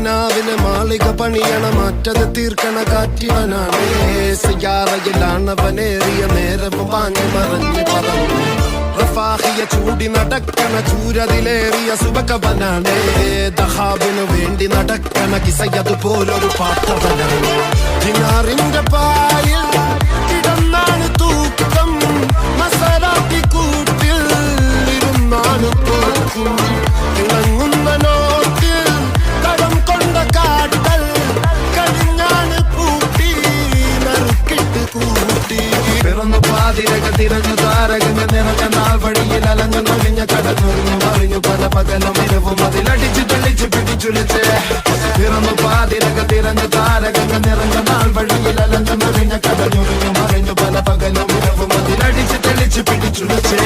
കിനാവിന് മാളിക പണിയണ മാറ്റത് തീർക്കണ കാറ്റിവനാണ് സിയാറയിലാണവനേറിയ നേരവും പാഞ്ഞു മറഞ്ഞു പറന്നു റഫാഹിയ ചൂടി നടക്കണ ചൂരതിലേറിയ സുബകവനാണ് ദഹാബിനു വേണ്ടി നടക്കണ കിസയതുപോലൊരു പാട്ടവനാണ് ദിനാറിന്റെ പായിൽ കിടന്നാണ് തൂക്കം മസറാത്തി കൂട്ടിൽ ഇരുന്നാണ് തോക്കും തിളങ്ങുന്ന നോട്ടിൽ കടം കൊണ്ട കാട്ടൽ കഴിഞ്ഞാണ് പൂട്ടി നറുക്കിട്ട് കൂട്ടി പിറന്നു പാതിരക തിരഞ്ഞു താരകങ്ങൾ നിറഞ്ഞ നാൾ വഴിയിൽ അലഞ്ഞു നൊഴിഞ്ഞ കടന്നുറിഞ്ഞു മറിഞ്ഞു പല പകലും ഇരവും അതിലടിച്ചു തെളിച്ചു പിടിച്ചുലിച്ച് പിറന്നു പാതിരക തിരഞ്ഞു താരകങ്ങൾ നിറഞ്ഞ നാൾ വഴിയിൽ അലഞ്ഞു നൊഴിഞ്ഞ കടന്നുറിഞ്ഞു മറിഞ്ഞു പല പകലും ഇരവും അതിലടിച്ചു തെളിച്ചു പിടിച്ചുലിച്ച്